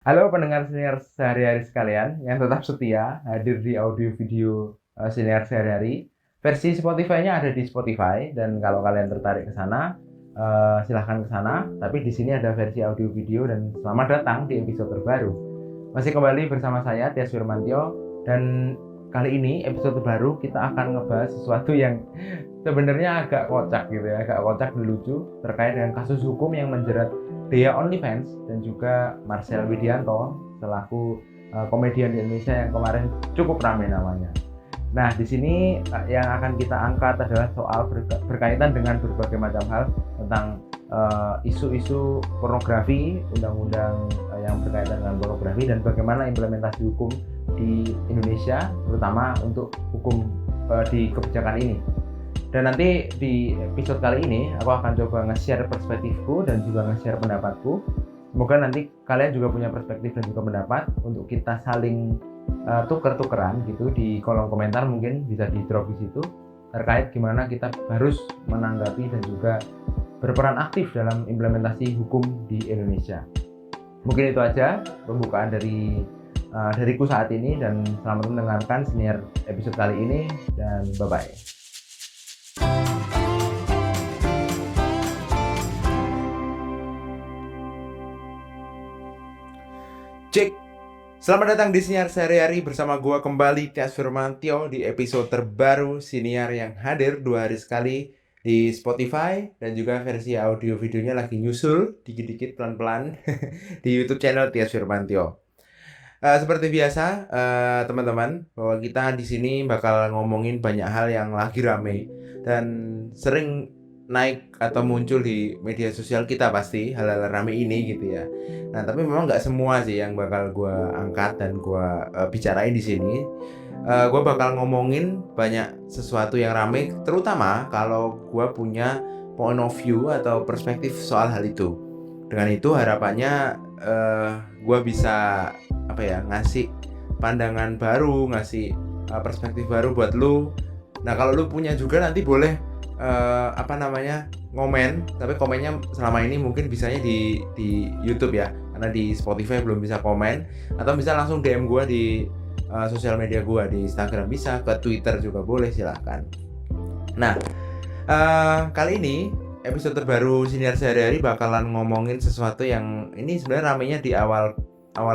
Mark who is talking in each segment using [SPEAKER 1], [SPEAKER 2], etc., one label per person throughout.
[SPEAKER 1] Halo pendengar senior sehari-hari sekalian yang tetap setia hadir di audio video senior sehari-hari. Versi Spotify-nya ada di Spotify dan kalau kalian tertarik ke sana, silahkan ke sana. Tapi di sini ada versi audio video dan selamat datang di episode terbaru. Masih kembali bersama saya Tias Firmantio dan kali ini episode terbaru kita akan ngebahas sesuatu yang sebenarnya agak kocak gitu ya, agak kocak dan lucu terkait dengan kasus hukum yang menjerat Dea OnlyFans dan juga Marcel Widianto selaku komedian di Indonesia yang kemarin cukup ramai namanya. Nah, di sini yang akan kita angkat adalah soal berkaitan dengan berbagai macam hal tentang isu-isu pornografi, undang-undang yang berkaitan dengan pornografi dan bagaimana implementasi hukum di Indonesia, terutama untuk hukum di kebijakan ini. Dan nanti di episode kali ini aku akan coba nge-share perspektifku dan juga nge-share pendapatku. Semoga nanti kalian juga punya perspektif dan juga pendapat untuk kita saling tuker-tukeran gitu di kolom komentar, mungkin bisa di drop di situ terkait gimana kita harus menanggapi dan juga berperan aktif dalam implementasi hukum di Indonesia. Mungkin itu aja pembukaan dariku saat ini dan selamat mendengarkan senior episode kali ini dan bye-bye. Cek. Selamat datang di Siniar Sehari-hari bersama gua kembali Tias Firmantio di episode terbaru Siniar yang hadir 2 hari sekali di Spotify dan juga versi audio videonya lagi nyusul dikit-dikit pelan-pelan di YouTube channel Tias Firmantio. Seperti biasa, teman-teman, bahwa kita di sini bakal ngomongin banyak hal yang lagi rame dan sering naik atau muncul di media sosial kita pasti hal-hal rame ini gitu ya. Nah, tapi memang nggak semua sih yang bakal gue angkat dan gue bicarain di sini. Gue bakal ngomongin banyak sesuatu yang rame, terutama kalau gue punya point of view atau perspektif soal hal itu. Dengan itu harapannya gue bisa ngasih pandangan baru, ngasih perspektif baru buat lu. Nah, kalau lu punya juga nanti boleh ngomen, tapi komennya selama ini mungkin bisanya di YouTube ya, karena di Spotify belum bisa komen, atau bisa langsung DM gue di sosial media gue, di Instagram bisa, ke Twitter juga boleh, silahkan. Nah, kali ini episode terbaru Siniar Sehari-hari bakalan ngomongin sesuatu yang ini sebenarnya ramenya di awal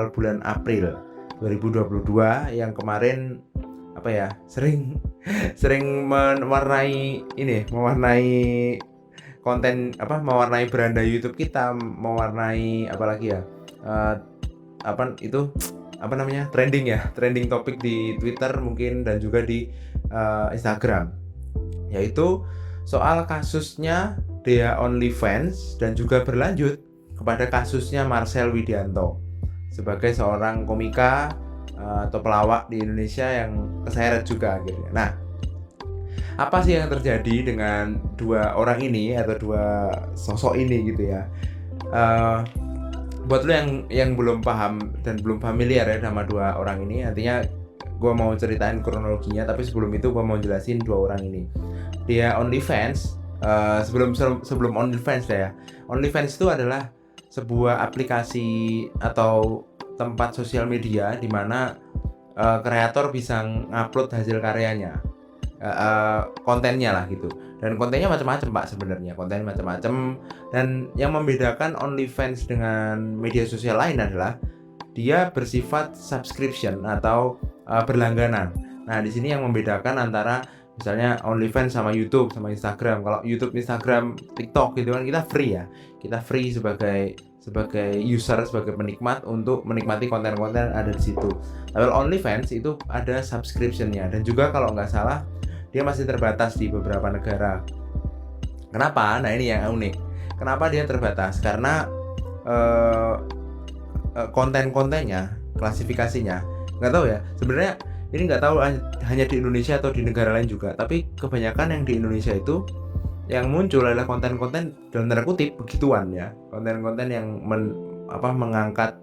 [SPEAKER 1] bulan April 2022 yang kemarin sering mewarnai konten mewarnai beranda YouTube kita, mewarnai trending topik di Twitter mungkin dan juga di Instagram, yaitu soal kasusnya Dea OnlyFans dan juga berlanjut kepada kasusnya Marcel Widianto sebagai seorang komika atau pelawak di Indonesia yang keseret juga akhirnya. Nah, apa sih yang terjadi dengan dua orang ini atau dua sosok ini gitu ya? Buat lo yang belum paham dan belum familiar ya sama dua orang ini, artinya gue mau ceritain kronologinya, tapi sebelum itu gue mau jelasin dua orang ini. Dia OnlyFans, sebelum OnlyFans ya. OnlyFans itu adalah sebuah aplikasi atau tempat sosial media di mana kreator bisa ngupload hasil karyanya, kontennya lah gitu. Dan kontennya macam-macam Pak sebenarnya, konten macam-macam. Dan yang membedakan OnlyFans dengan media sosial lain adalah dia bersifat subscription atau berlangganan. Nah, di sini yang membedakan antara misalnya OnlyFans sama YouTube sama Instagram. Kalau YouTube, Instagram, TikTok gitu kan kita free ya. Kita free sebagai user, sebagai penikmat untuk menikmati konten-konten ada di situ. Tapi OnlyFans itu ada subscription-nya dan juga kalau nggak salah dia masih terbatas di beberapa negara. Kenapa? Nah, ini yang unik. Kenapa dia terbatas? Karena konten-kontennya, klasifikasinya nggak tahu ya. Sebenarnya ini nggak tahu hanya di Indonesia atau di negara lain juga. Tapi kebanyakan yang di Indonesia itu yang muncul adalah konten-konten dalam tanda kutip begituan ya, konten-konten yang mengangkat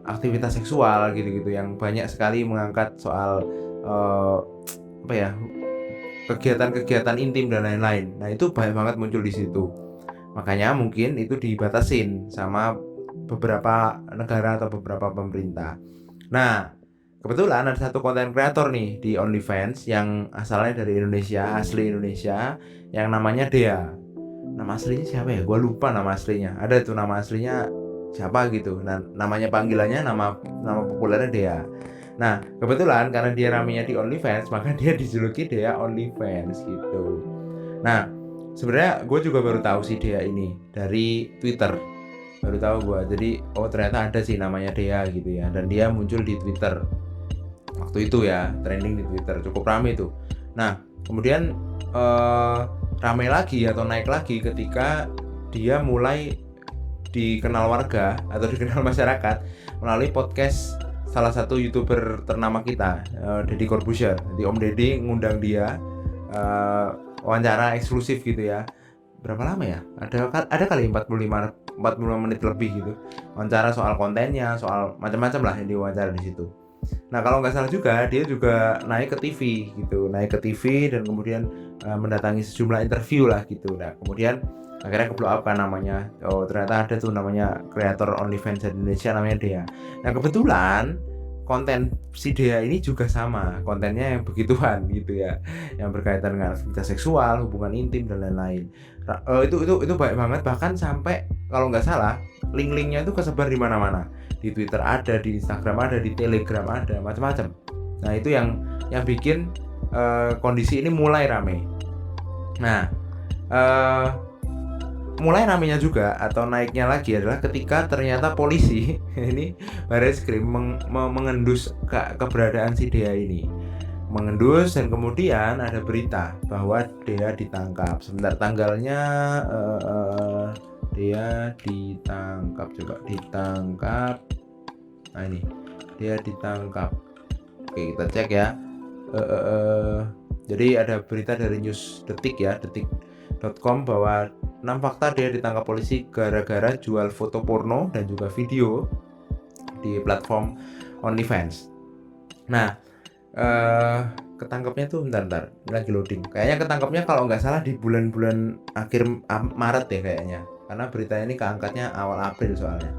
[SPEAKER 1] aktivitas seksual gitu-gitu, yang banyak sekali mengangkat soal kegiatan-kegiatan intim dan lain-lain. Nah, itu banyak banget muncul di situ. Makanya mungkin itu dibatasin sama beberapa negara atau beberapa pemerintah. Nah, kebetulan ada satu konten kreator nih di OnlyFans yang asalnya dari Indonesia, asli Indonesia, yang namanya Dea. Nama aslinya siapa ya? Gua lupa nama aslinya. Ada tuh nama aslinya siapa gitu. Nah, namanya panggilannya nama populernya Dea. Nah, kebetulan karena dia ramenya di OnlyFans, maka dia dijuluki Dea OnlyFans gitu. Nah, sebenarnya gue juga baru tahu sih Dea ini dari Twitter. Baru tahu gue. Jadi, oh ternyata ada sih namanya Dea gitu ya. Dan dia muncul di Twitter. Waktu itu ya, trending di Twitter. Cukup rame tuh. Nah, kemudian rame lagi atau naik lagi ketika dia mulai dikenal warga atau dikenal masyarakat melalui podcast salah satu YouTuber ternama kita, Deddy Corbuzier. Jadi Om Deddy ngundang dia wawancara eksklusif gitu ya. Berapa lama ya? Ada kali 45 menit lebih gitu. Wawancara soal kontennya, soal macam-macam lah yang diwawancara di situ. Nah, kalau nggak salah juga dia juga naik ke TV gitu, naik ke TV dan kemudian mendatangi sejumlah interview lah gitu. Nah, kemudian akhirnya ke-blow up kan namanya. Oh, ternyata ada tuh namanya kreator OnlyFans Indonesia namanya Dea. Nah, kebetulan konten si Dea ini juga sama, kontennya yang begituan gitu ya, yang berkaitan dengan aktivitas seksual, hubungan intim dan lain-lain. Itu baik banget, bahkan sampai kalau nggak salah link-linknya itu kesebar di mana-mana. Di Twitter ada, di Instagram ada, di Telegram ada, macam-macam. Nah, itu yang bikin kondisi ini mulai rame. Nah, mulai ramenya juga atau naiknya lagi adalah ketika ternyata polisi ini Barreskrim mengendus keberadaan si Dea ini, mengendus, dan kemudian ada berita bahwa Dea ditangkap. Sebentar, tanggalnya Dea ditangkap, coba ditangkap. Nah, ini Dea ditangkap. Oke, kita cek ya. Jadi ada berita dari News Detik ya, detik.com bahwa 6 fakta Dea ditangkap polisi gara-gara jual foto porno dan juga video di platform OnlyFans. Nah, ketangkapnya tuh bentar, lagi loading. Kayaknya ketangkapnya kalau nggak salah di bulan-bulan akhir Maret ya kayaknya. Karena beritanya ini keangkatnya awal April soalnya.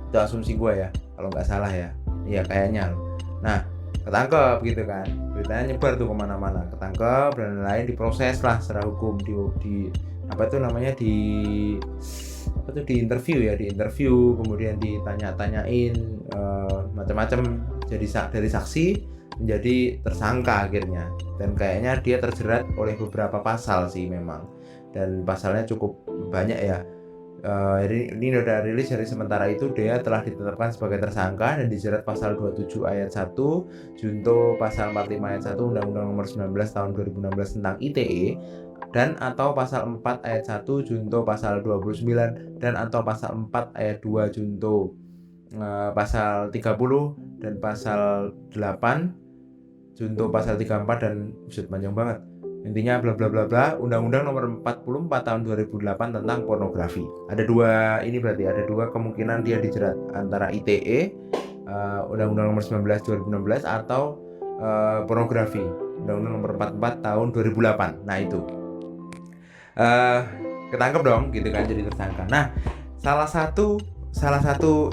[SPEAKER 1] Itu asumsi gue ya, kalau nggak salah ya. Iya kayaknya. Nah, ketangkep gitu kan. Beritanya nyebar tuh kemana-mana. Ketangkep dan lain-lain, diproses lah secara hukum di di interview, kemudian ditanya-tanyain macam-macam, jadi dari saksi menjadi tersangka akhirnya, dan kayaknya dia terjerat oleh beberapa pasal sih memang, dan pasalnya cukup banyak ya. Ini udah rilis hari sementara itu. Dea telah ditetapkan sebagai tersangka dan dijerat pasal 27 ayat 1 junto pasal 45 ayat 1 Undang-Undang Nomor 19 tahun 2016 tentang ITE, dan atau pasal 4 ayat 1 junto pasal 29, dan atau pasal 4 ayat 2 junto pasal 30, dan pasal 8 junto pasal 34, dan panjang banget. Intinya bla bla bla bla, Undang-Undang Nomor 44 tahun 2008 tentang pornografi. Ada dua kemungkinan dia dijerat, antara ITE, Undang-Undang Nomor 19 2016, atau pornografi, Undang-Undang Nomor 44 tahun 2008. Nah, itu ketangkep dong gitu kan, jadi tersangka. Nah, salah satu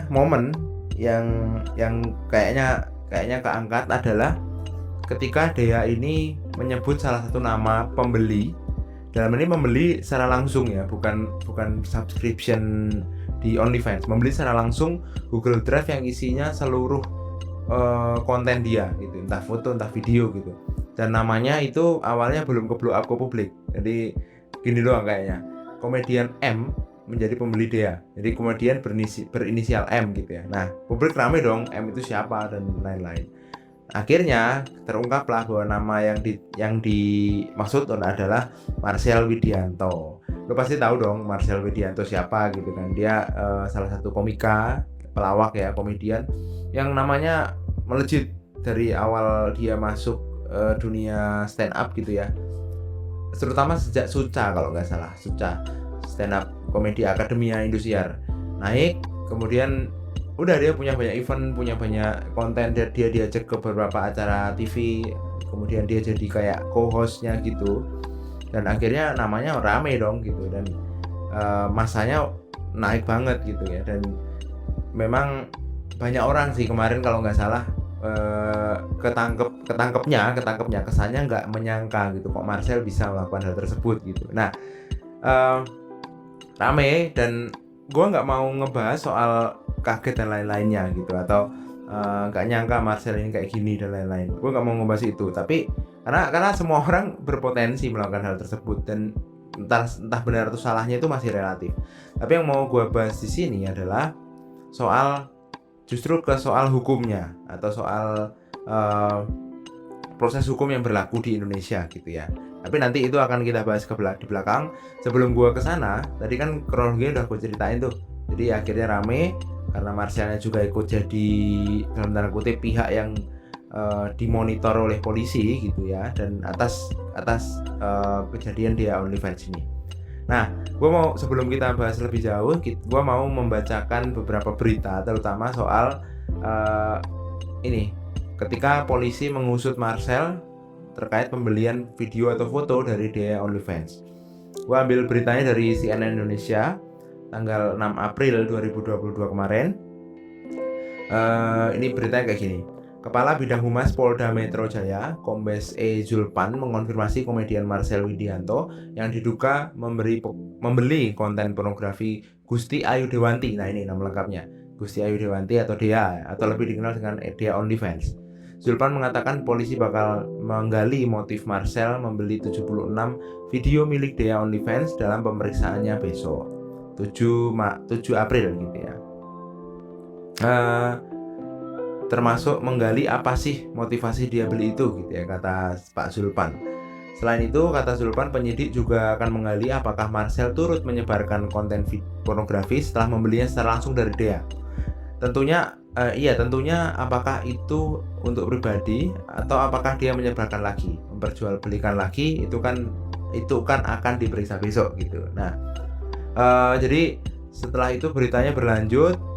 [SPEAKER 1] momen yang kayaknya keangkat adalah ketika Dea ini menyebut salah satu nama pembeli. Dalam ini membeli secara langsung ya, bukan subscription di OnlyFans, membeli secara langsung Google Drive yang isinya seluruh konten dia gitu, entah foto entah video gitu. Dan namanya itu awalnya belum ke-blow up ke publik. Jadi gini doang kayaknya, komedian M menjadi pembeli Dea. Jadi komedian berinisial M gitu ya. Nah, publik rame dong, M itu siapa dan lain-lain. Akhirnya terungkaplah bahwa nama yang dimaksud adalah Marcel Widianto. Lo pasti tahu dong Marcel Widianto siapa gitu kan. Dia salah satu komika, pelawak ya, komedian yang namanya melejit dari awal dia masuk dunia stand up gitu ya. Terutama sejak Suca, kalau nggak salah, Suca, stand up komedi Akademia Indosiar, naik, kemudian udah dia punya banyak event, punya banyak konten, dia diajak ke beberapa acara TV, kemudian dia jadi kayak co-hostnya gitu, dan akhirnya namanya rame dong gitu, dan masanya naik banget gitu ya. Dan memang banyak orang sih kemarin kalau nggak salah ketangkepnya kesannya nggak menyangka gitu kok Marcel bisa melakukan hal tersebut gitu. Nah, rame, dan gue nggak mau ngebahas soal kaget dan lain-lainnya gitu, atau nggak nyangka Marcel ini kayak gini dan lain-lain. Gue nggak mau ngebahas itu, tapi karena semua orang berpotensi melakukan hal tersebut, dan entah benar atau salahnya itu masih relatif. Tapi yang mau gue bahas di sini adalah justru soal hukumnya, atau soal proses hukum yang berlaku di Indonesia gitu ya. Tapi nanti itu akan kita bahas di belakang. Sebelum gua kesana, tadi kan kronologinya udah gue ceritain tuh. Jadi akhirnya rame karena Marcelnya juga ikut jadi dalam tanda kutip pihak yang dimonitor oleh polisi gitu ya, dan atas kejadian dia OnlyFans ini. Nah, sebelum kita bahas lebih jauh, gue mau membacakan beberapa berita, terutama soal ini, ketika polisi mengusut Marcel terkait pembelian video atau foto dari Dea OnlyFans. Gue ambil beritanya dari CNN Indonesia tanggal 6 April 2022 kemarin. Ini beritanya kayak gini. Kepala Bidang Humas Polda Metro Jaya, Kombes E. Zulpan, mengonfirmasi komedian Marcel Widianto yang diduga membeli konten pornografi Gusti Ayu Dewanti. Nah, ini nama lengkapnya, Gusti Ayu Dewanti atau Dea, atau lebih dikenal dengan Dea OnlyFans. Zulpan mengatakan polisi bakal menggali motif Marcel membeli 76 video milik Dea OnlyFans dalam pemeriksaannya besok 7 April gitu ya. Termasuk menggali apa sih motivasi dia beli itu gitu ya, kata Pak Zulpan. Selain itu, kata Zulpan, penyidik juga akan menggali apakah Marcel turut menyebarkan konten pornografi setelah membelinya secara langsung dari Dea. Tentunya apakah itu untuk pribadi atau apakah dia menyebarkan lagi, memperjualbelikan lagi, itu kan akan diperiksa besok gitu. Nah, jadi setelah itu beritanya berlanjut.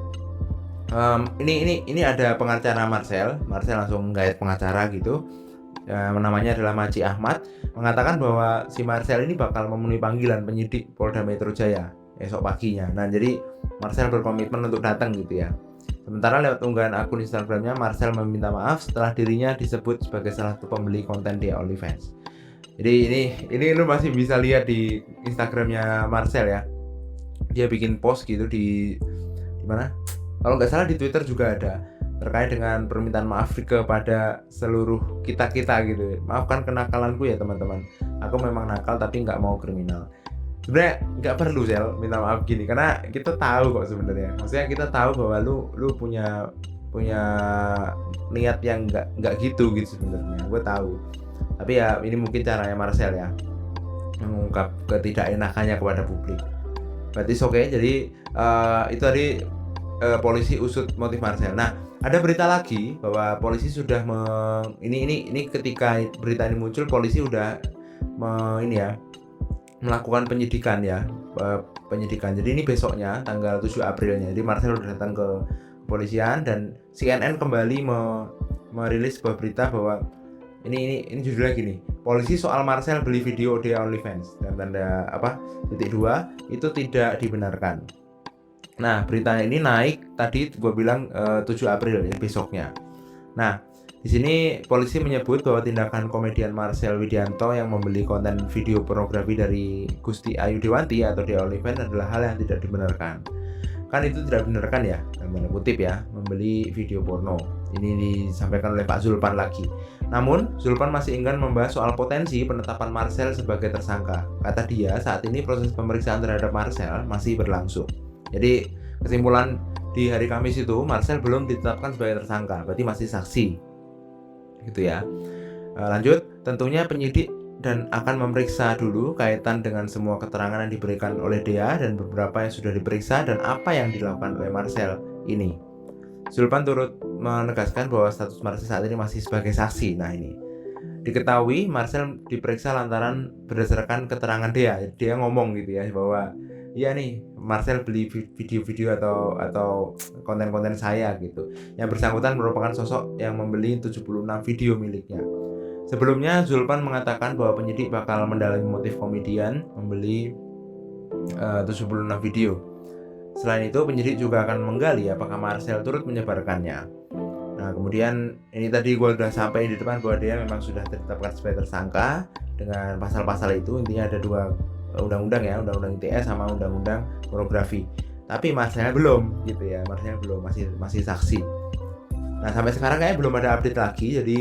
[SPEAKER 1] Ini ada pengacara Marcel langsung menggait pengacara gitu. Namanya adalah Maci Ahmad, mengatakan bahwa si Marcel ini bakal memenuhi panggilan penyidik Polda Metro Jaya esok paginya. Nah, jadi Marcel berkomitmen untuk datang gitu ya. Sementara lewat unggahan akun Instagramnya, Marcel meminta maaf setelah dirinya disebut sebagai salah satu pembeli konten di OnlyFans. Jadi ini lu masih bisa lihat di Instagramnya Marcel ya. Dia bikin post gitu di mana? Kalau nggak salah di Twitter juga ada, terkait dengan permintaan maaf kepada seluruh kita gitu. Maafkan kenakalanku ya teman-teman. Aku memang nakal tapi nggak mau kriminal. Sebenarnya nggak perlu Sel minta maaf gini, karena kita tahu kok sebenarnya. Maksudnya kita tahu bahwa lu punya niat yang nggak gitu sebenarnya. Gue tahu. Tapi ya ini mungkin caranya Marcel ya, mengungkap ketidakenakannya kepada publik. Berarti oke. Jadi itu tadi polisi usut motif Marcel. Nah, ada berita lagi bahwa polisi sudah ini ketika berita ini muncul, polisi udah melakukan penyidikan. Jadi ini besoknya tanggal 7 Aprilnya. Jadi Marcel udah datang ke kepolisian, dan CNN kembali merilis sebuah berita bahwa ini judulnya gini. Polisi soal Marcel beli video di OnlyFans dan tanda .2 itu tidak dibenarkan. Nah, beritanya ini naik tadi gue bilang 7 April ya, besoknya. Nah, di sini polisi menyebut bahwa tindakan komedian Marcel Widianto yang membeli konten video pornografi dari Gusti Ayu Dewanti atau di OnlyFans adalah hal yang tidak dibenarkan. Kan itu tidak dibenarkan ya, dalam tanda kutip ya, membeli video porno. Ini disampaikan oleh Pak Zulpan lagi. Namun, Zulpan masih enggan membahas soal potensi penetapan Marcel sebagai tersangka. Kata dia, saat ini proses pemeriksaan terhadap Marcel masih berlangsung. Jadi, kesimpulan di hari Kamis itu, Marcel belum ditetapkan sebagai tersangka, berarti masih saksi. Gitu ya. Lanjut, tentunya penyidik dan akan memeriksa dulu kaitan dengan semua keterangan yang diberikan oleh Dea dan beberapa yang sudah diperiksa dan apa yang dilakukan oleh Marcel ini. Zulpan turut menegaskan bahwa status Marcel saat ini masih sebagai saksi. Nah, ini diketahui Marcel diperiksa lantaran berdasarkan keterangan Dia ngomong gitu ya, bahwa iya nih Marcel beli video-video atau konten-konten saya gitu. Yang bersangkutan merupakan sosok yang membeli 76 video miliknya. Sebelumnya Zulpan mengatakan bahwa penyidik bakal mendalami motif komedian membeli 76 video. Selain itu, penyidik juga akan menggali apakah Marcel turut menyebarkannya. Nah, kemudian ini tadi gue udah sampai di depan bahwa dia memang sudah ditetapkan sebagai tersangka dengan pasal-pasal itu. Intinya ada 2 undang-undang ya, undang-undang ITE sama undang-undang pornografi. Tapi Marcel belum gitu ya, Marcel belum, masih saksi. Nah, sampai sekarang kayaknya belum ada update lagi, jadi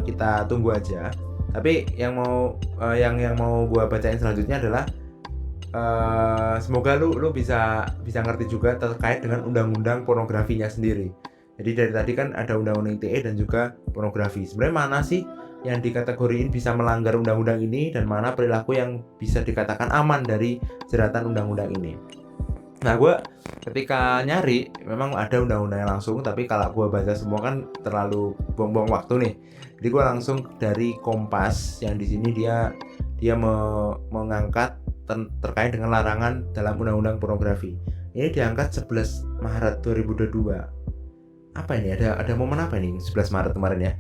[SPEAKER 1] kita tunggu aja. Tapi yang mau gue bacain selanjutnya adalah semoga lu bisa ngerti juga terkait dengan undang-undang pornografinya sendiri. Jadi dari tadi kan ada undang-undang ITE dan juga pornografi. Sebenarnya mana sih yang dikategoriin bisa melanggar undang-undang ini dan mana perilaku yang bisa dikatakan aman dari jeratan undang-undang ini. Nah, gue ketika nyari memang ada undang-undangnya langsung, tapi kalau gue baca semua kan terlalu buang-buang waktu nih. Jadi gue langsung dari Kompas yang di sini dia mengangkat terkait dengan larangan dalam undang-undang pornografi. Ini diangkat 11 Maret 2022. Apa ini? Ada momen apa ini? 11 Maret kemarin ya.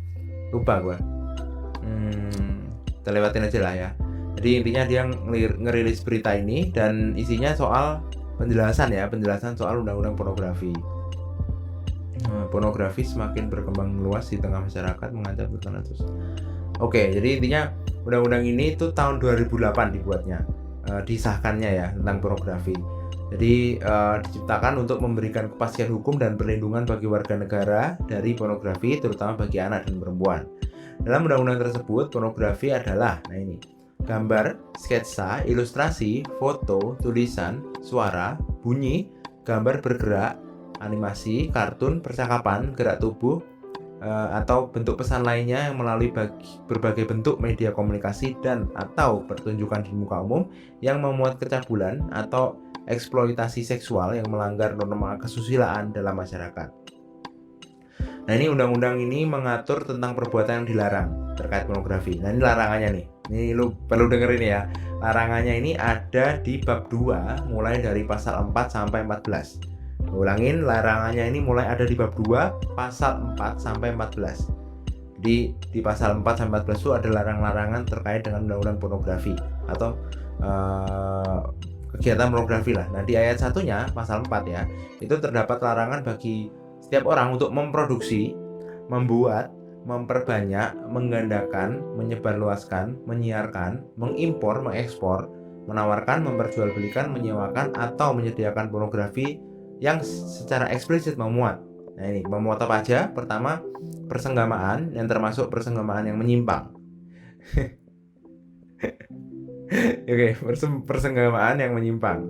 [SPEAKER 1] Lupa gue. Kita lewatin aja lah ya. Jadi intinya dia ngerilis berita ini dan isinya soal penjelasan soal undang-undang pornografi. Pornografi semakin berkembang luas di tengah masyarakat mengancam tatanan sosial. Oke, jadi intinya undang-undang ini itu tahun 2008 dibuatnya, disahkannya ya tentang pornografi. Jadi diciptakan untuk memberikan kepastian hukum dan perlindungan bagi warga negara dari pornografi, terutama bagi anak dan perempuan. Dalam undang-undang tersebut, pornografi adalah, nah ini, gambar, sketsa, ilustrasi, foto, tulisan, suara, bunyi, gambar bergerak, animasi, kartun, percakapan, gerak tubuh, atau bentuk pesan lainnya yang melalui berbagai bentuk media komunikasi dan atau pertunjukan di muka umum yang memuat kecabulan atau eksploitasi seksual yang melanggar norma kesusilaan dalam masyarakat. Nah, ini undang-undang ini mengatur tentang perbuatan yang dilarang terkait pornografi. Nah, ini larangannya nih. Ini lu perlu dengerin ya. Larangannya ini ada di bab 2 mulai dari pasal 4 sampai 14. Ulangin, larangannya ini mulai ada di bab 2 pasal 4 sampai 14. Jadi di pasal 4 sampai 14 itu ada larangan-larangan terkait dengan undang-undang pornografi atau kegiatan pornografi lah. Nah, di ayat 1-nya pasal 4 ya, itu terdapat larangan bagi setiap orang untuk memproduksi, membuat, memperbanyak, menggandakan, menyebarluaskan, menyiarkan, mengimpor, mengekspor, menawarkan, memperjualbelikan, menyewakan atau menyediakan pornografi yang secara eksplisit memuat. Nah, ini memuat apa aja? Pertama, persenggamaan yang termasuk persenggamaan yang menyimpang. Oke, persenggamaan yang menyimpang,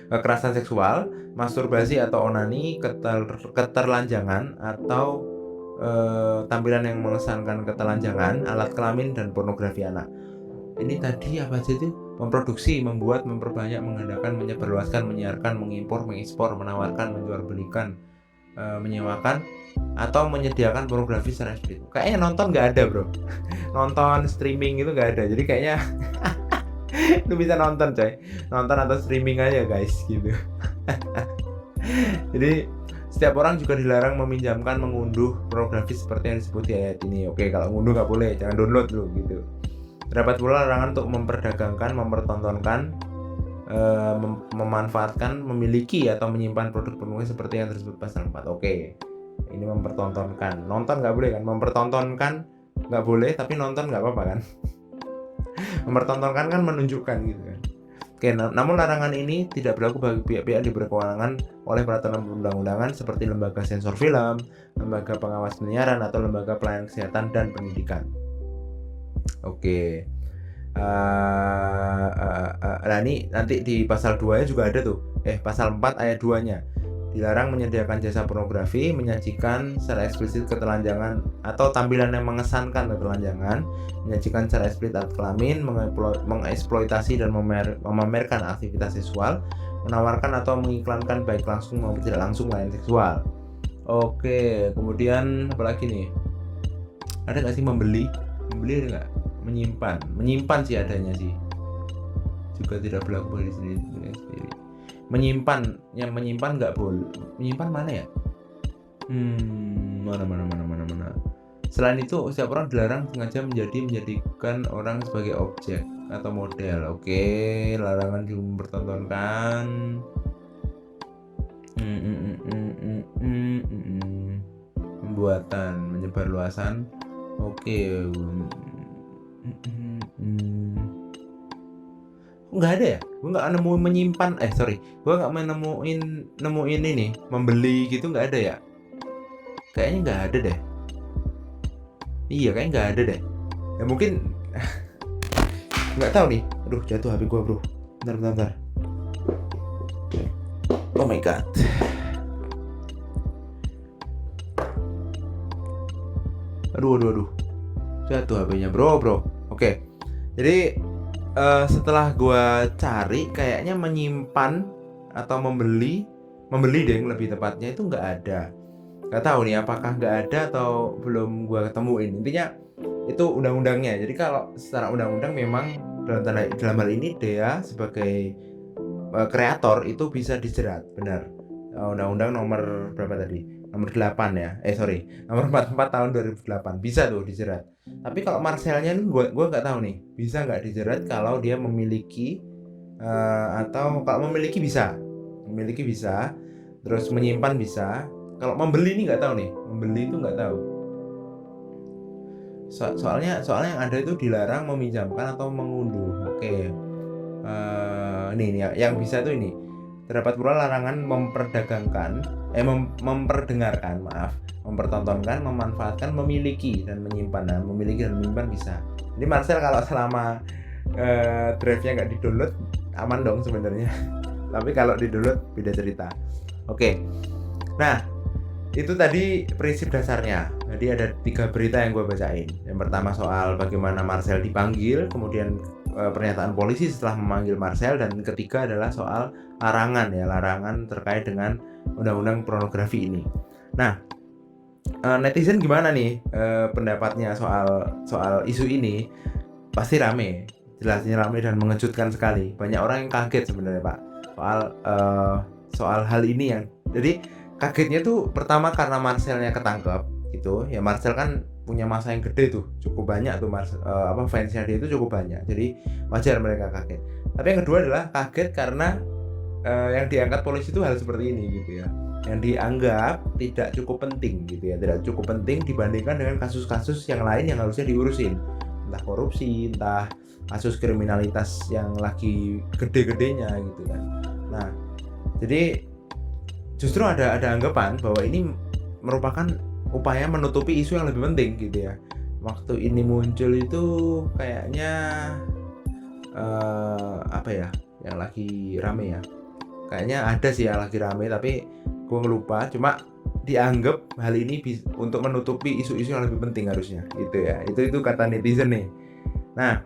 [SPEAKER 1] kekerasan seksual, masturbasi atau onani, keterlanjangan atau tampilan yang mengesankan ketelanjangan, alat kelamin dan pornografi anak. Ini tadi apa aja tuh? Memproduksi, membuat, memperbanyak, menggandakan, menyebarluaskan, menyiarkan, mengimpor, mengekspor, menawarkan, menjualbelikan, menyewakan atau menyediakan pornografi secara eksplisit. Kayaknya nonton nggak ada bro. Nonton streaming itu nggak ada. Jadi kayaknya lu bisa nonton coy, nonton atau streaming aja guys gitu. Jadi setiap orang juga dilarang meminjamkan, mengunduh pornografi seperti yang disebut di ayat ini. Oke, kalau ngunduh nggak boleh, jangan download dulu gitu. Terdapat pula larangan untuk memperdagangkan, mempertontonkan, memanfaatkan, memiliki atau menyimpan produk pornografi seperti yang tersebut pasal 4. Oke, ini mempertontonkan, nonton nggak boleh kan? Mempertontonkan nggak boleh, tapi nonton nggak apa-apa kan? Mempertontonkan kan menunjukkan gitu kan. Oke, namun larangan ini tidak berlaku bagi pihak-pihak yang berkewenangan oleh peraturan perundang-undangan seperti lembaga sensor film, lembaga pengawas penyiaran atau lembaga pelayanan kesehatan dan pendidikan. Oke. Nah ini nanti di pasal 2 nya juga ada tuh. Pasal 4 ayat 2 nya. Dilarang menyediakan jasa pornografi, menyajikan secara eksplisit ketelanjangan atau tampilan yang mengesankan ketelanjangan, menyajikan secara eksplisit alat kelamin, mengeksploitasi dan memamerkan aktivitas seksual, menawarkan atau mengiklankan baik langsung maupun tidak langsung layanan seksual. Oke, kemudian apa lagi nih? Ada nggak sih membeli? Membeli ada nggak? Menyimpan sih adanya sih. Juga tidak berlaku bagi diri sendiri. Menyimpan nggak boleh. Menyimpan mana ya? Mana. Selain itu, setiap orang dilarang sengaja menjadikan orang sebagai objek atau model. Oke, larangan mempertontonkan. Mm, mm, mm, mm, mm, mm, mm, mm. Pembuatan, menyebarluasan. Oke. Nggak ada ya? Gue nggak nemu menyimpan. Sorry, gue nggak nemuin ini membeli gitu, nggak ada ya? Kayaknya nggak ada deh. Iya, kayaknya nggak ada deh. Ya mungkin nggak tahu nih. Aduh, jatuh HP gue, bro. Bentar. Oh my god. Aduh. Jatuh HP-nya, bro. Oke. Jadi setelah gue cari, kayaknya menyimpan atau membeli deh lebih tepatnya, itu nggak ada. Nggak tahu nih apakah nggak ada atau belum gue ketemuin. Intinya itu undang-undangnya. Jadi kalau secara undang-undang memang dalam hal ini dia sebagai kreator itu bisa dijerat, benar. Undang-undang nomor berapa tadi? Nomor 8 ya. Nomor 44 tahun 2008 bisa tuh dijerat. Tapi kalau Marcelnya nih gua nggak tahu nih, bisa nggak dijerat kalau dia memiliki atau kalau memiliki bisa. Memiliki bisa, terus menyimpan bisa. Kalau membeli ini nggak tahu nih. Membeli itu nggak tahu. Soalnya yang ada itu dilarang meminjamkan atau mengunduh. Oke. Ini yang bisa tuh ini. Terdapat pula larangan mempertontonkan, memanfaatkan, memiliki dan menyimpan. Nah, memiliki dan menyimpan bisa. Jadi Marcel kalau selama drive-nya nggak di-download aman dong sebenarnya. Tapi kalau di-download beda cerita. Oke. Nah, itu tadi prinsip dasarnya. Jadi ada 3 berita yang gue bacain. Yang pertama soal bagaimana Marcel dipanggil, kemudian pernyataan polisi setelah memanggil Marcel, dan ketiga adalah soal larangan terkait dengan undang-undang pornografi ini. Nah, netizen gimana nih pendapatnya soal isu ini? Pasti rame, jelasnya rame dan mengejutkan sekali. Banyak orang yang kaget sebenarnya, Pak, soal hal ini. Yang jadi kagetnya tuh pertama karena Marcelnya ketangkep gitu ya. Marcel kan punya masa yang gede tuh, cukup banyak tuh fansnya dia itu cukup banyak, jadi wajar mereka kaget. Tapi yang kedua adalah kaget karena yang diangkat polisi itu hal seperti ini gitu ya, yang dianggap tidak cukup penting gitu ya, tidak cukup penting dibandingkan dengan kasus-kasus yang lain yang harusnya diurusin, entah korupsi, entah kasus kriminalitas yang lagi gede-gedenya gitu kan. Nah, jadi justru ada anggapan bahwa ini merupakan upaya menutupi isu yang lebih penting gitu ya. Waktu ini muncul itu kayaknya yang lagi rame ya. Kayaknya ada sih yang lagi rame, tapi gue lupa. Cuma dianggap hal ini untuk menutupi isu-isu yang lebih penting harusnya gitu ya. Itu kata netizen nih. Nah,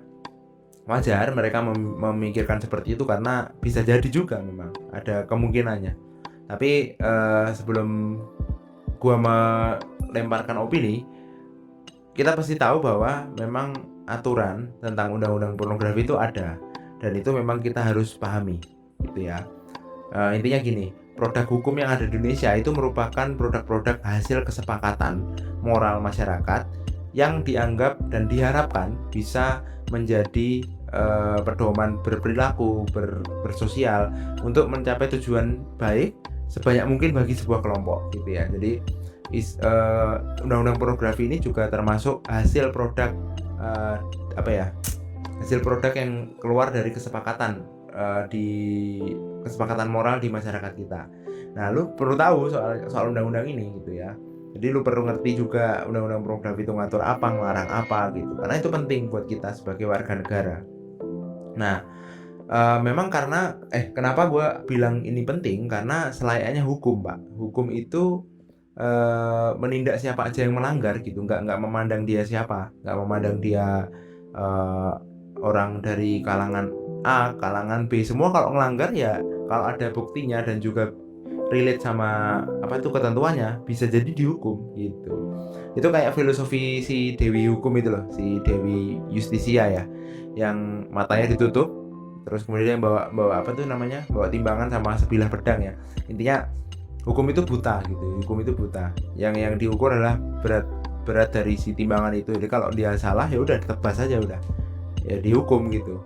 [SPEAKER 1] wajar mereka memikirkan seperti itu karena bisa jadi juga memang ada kemungkinannya. Tapi sebelum gua melemparkan opini, kita pasti tahu bahwa memang aturan tentang undang-undang pornografi itu ada, dan itu memang kita harus pahami gitu ya. Intinya gini, produk hukum yang ada di Indonesia itu merupakan produk-produk hasil kesepakatan moral masyarakat yang dianggap dan diharapkan bisa menjadi pedoman berperilaku, bersosial untuk mencapai tujuan baik sebanyak mungkin bagi sebuah kelompok gitu ya. Jadi undang-undang pornografi ini juga termasuk hasil produk hasil produk yang keluar dari kesepakatan kesepakatan moral di masyarakat kita. Nah, lu perlu tahu soal undang-undang ini gitu ya. Jadi lu perlu ngerti juga undang-undang pornografi itu ngatur apa, ngelarang apa gitu. Karena itu penting buat kita sebagai warga negara. Nah, memang karena kenapa gue bilang ini penting, karena selayaknya hukum, Pak. Hukum itu menindak siapa aja yang melanggar gitu, nggak memandang dia siapa, nggak memandang dia orang dari kalangan A, kalangan B, semua kalau ngelanggar ya, kalau ada buktinya dan juga relate sama ketentuannya, bisa jadi dihukum gitu. Itu kayak filosofi si Dewi Hukum itu loh, si Dewi Justisia ya, yang matanya ditutup terus kemudian bawa bawa timbangan sama sebilah pedang ya. Intinya hukum itu buta gitu, hukum itu buta. Yang diukur adalah berat dari si timbangan itu. Jadi kalau dia salah ya udah ditebas aja, udah ya dihukum gitu.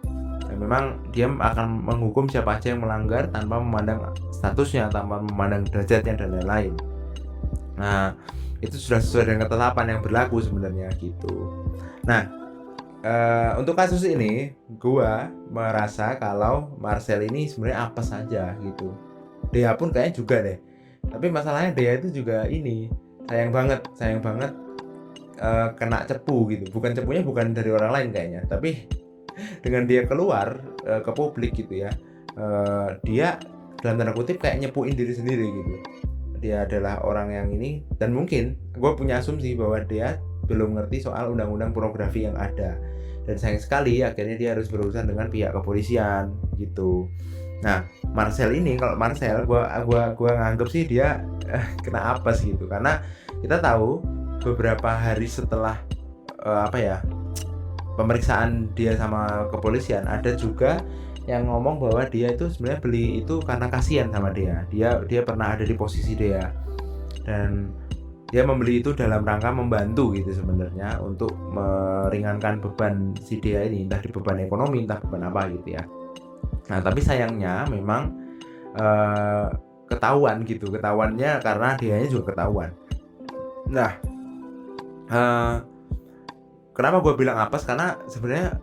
[SPEAKER 1] Dan memang dia akan menghukum siapa aja yang melanggar tanpa memandang statusnya, tanpa memandang derajatnya dan lain-lain. Nah, itu sudah sesuai dengan ketetapan yang berlaku sebenarnya gitu. Nah, untuk kasus ini gua merasa kalau Marcel ini sebenarnya apes saja gitu. Dea pun kayaknya juga deh. Tapi masalahnya Dea itu juga ini sayang banget kena cepu gitu. Cepunya bukan dari orang lain kayaknya, tapi dengan dia keluar ke publik gitu ya, dia dalam tanda kutip kayak nyepuin diri sendiri gitu. Dia adalah orang yang ini, dan mungkin gue punya asumsi bahwa dia belum ngerti soal undang-undang pornografi yang ada, dan sayang sekali akhirnya dia harus berurusan dengan pihak kepolisian gitu. Nah, Marcel ini, kalau Marcel gua nganggep sih dia kena apes gitu, karena kita tahu beberapa hari setelah pemeriksaan dia sama kepolisian, ada juga yang ngomong bahwa dia itu sebenarnya beli itu karena kasihan sama dia. Dia pernah ada di posisi dia, dan dia membeli itu dalam rangka membantu gitu sebenarnya, untuk meringankan beban si dia ini, entah di beban ekonomi, entah beban apa gitu ya. Nah, tapi sayangnya memang ketahuannya karena dianya juga ketahuan. Nah, kenapa gue bilang apes, karena sebenarnya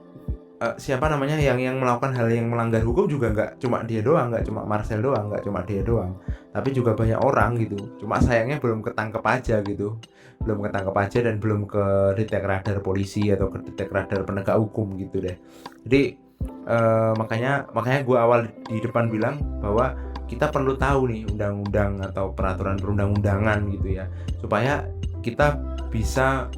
[SPEAKER 1] siapa namanya yang melakukan hal yang melanggar hukum juga nggak cuma dia doang, nggak cuma Marcel doang, nggak cuma dia doang, tapi juga banyak orang gitu. Cuma sayangnya belum ketangkep aja gitu, dan belum ke detek radar polisi atau ke detek radar penegak hukum gitu deh. Jadi makanya gue awal di depan bilang bahwa kita perlu tahu nih undang-undang atau peraturan perundang-undangan gitu ya, supaya kita bisa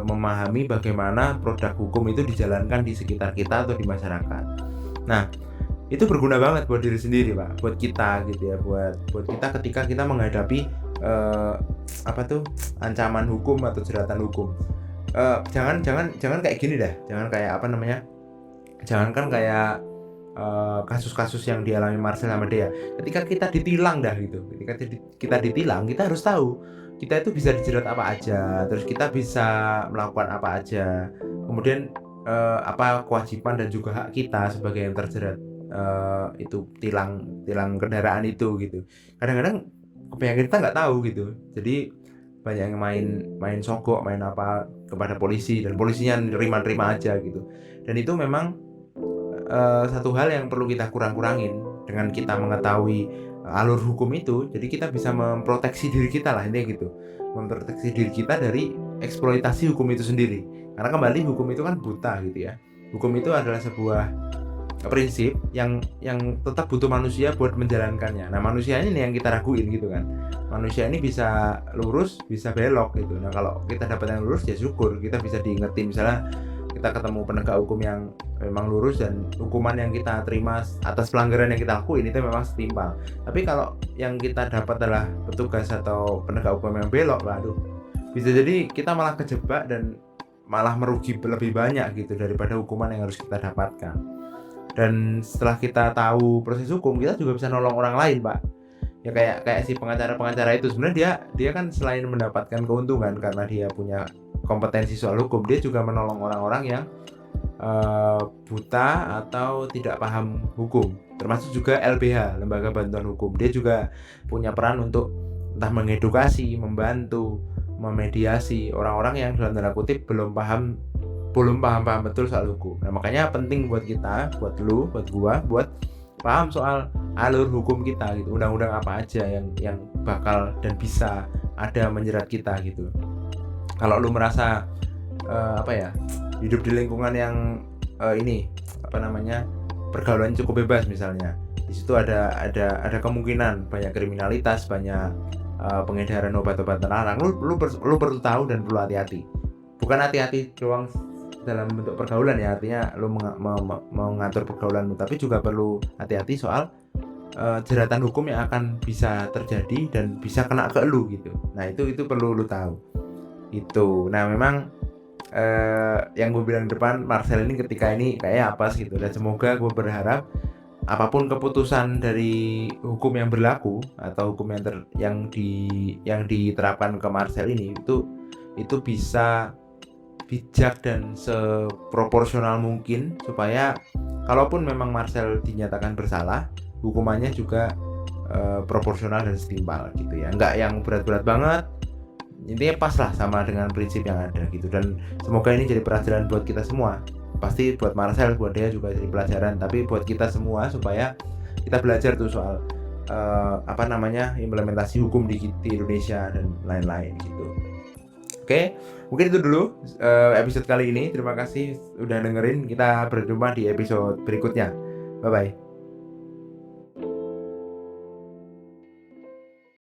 [SPEAKER 1] memahami bagaimana produk hukum itu dijalankan di sekitar kita atau di masyarakat. Nah, itu berguna banget buat diri sendiri, Pak, buat kita gitu ya, buat kita ketika kita menghadapi ancaman hukum atau jeratan hukum. Jangan kayak gini dah, jangankan kayak kasus-kasus yang dialami Marcel sama Dea. Ketika kita ditilang dah gitu, ketika kita ditilang, kita harus tahu kita itu bisa dijerat apa aja, terus kita bisa melakukan apa aja, kemudian apa kewajiban dan juga hak kita sebagai yang terjerat itu tilang kendaraan itu gitu. Kadang-kadang kebanyakan kita nggak tahu gitu, jadi banyak yang main sogok, main apa kepada polisi, dan polisinya nerima aja gitu. Dan itu memang satu hal yang perlu kita kurangin dengan kita mengetahui alur hukum itu. Jadi kita bisa memproteksi diri kita lah, intinya gitu, memproteksi diri kita dari eksploitasi hukum itu sendiri. Karena kembali hukum itu kan buta gitu ya. Hukum itu adalah sebuah prinsip yang tetap butuh manusia buat menjalankannya. Nah, manusia ini yang kita raguin gitu kan. Manusia ini bisa lurus, bisa belok gitu. Nah, kalau kita dapat yang lurus ya syukur, kita bisa diingetin, misalnya kita ketemu penegak hukum yang memang lurus dan hukuman yang kita terima atas pelanggaran yang kita lakuin itu memang setimpal. Tapi kalau yang kita dapat adalah petugas atau penegak hukum yang belok, waduh, bisa jadi kita malah kejebak dan malah merugi lebih banyak gitu daripada hukuman yang harus kita dapatkan. Dan setelah kita tahu proses hukum, kita juga bisa nolong orang lain, Pak. Ya kayak si pengacara itu, sebenarnya dia kan selain mendapatkan keuntungan karena dia punya kompetensi soal hukum, dia juga menolong orang-orang yang buta atau tidak paham hukum, termasuk juga LBH, Lembaga Bantuan Hukum. Dia juga punya peran untuk entah mengedukasi, membantu, memediasi orang-orang yang dalam tanda kutip belum paham betul soal hukum. Nah, makanya penting buat kita, buat lu, buat gua, buat paham soal alur hukum kita gitu, undang-undang apa aja yang bakal dan bisa ada menjerat kita gitu. Kalau lu merasa hidup di lingkungan yang pergaulan cukup bebas misalnya, di situ ada kemungkinan banyak kriminalitas, banyak pengedaran obat-obat terlarang, lu perlu tahu dan perlu hati-hati. Bukan hati-hati doang dalam bentuk pergaulan ya, artinya lu mengatur pergaulanmu, tapi juga perlu hati-hati soal jeratan hukum yang akan bisa terjadi dan bisa kena ke lu gitu. Nah, itu perlu lu tahu itu. Nah, memang yang gue bilang depan, Marcel ini ketika ini kayak apa gitu, dan semoga gue berharap apapun keputusan dari hukum yang berlaku atau hukum yang diterapkan ke Marcel ini, itu bisa bijak dan seproporsional mungkin supaya kalaupun memang Marcel dinyatakan bersalah, hukumannya juga proporsional dan setimpal gitu ya, nggak yang berat-berat banget, intinya pas lah sama dengan prinsip yang ada gitu. Dan semoga ini jadi pelajaran buat kita semua, pasti buat Marcel, buat dia juga jadi pelajaran, tapi buat kita semua supaya kita belajar tuh soal implementasi hukum di Indonesia dan lain-lain gitu. Oke, mungkin itu dulu episode kali ini. Terima kasih udah dengerin. Kita berjumpa di episode berikutnya. Bye bye.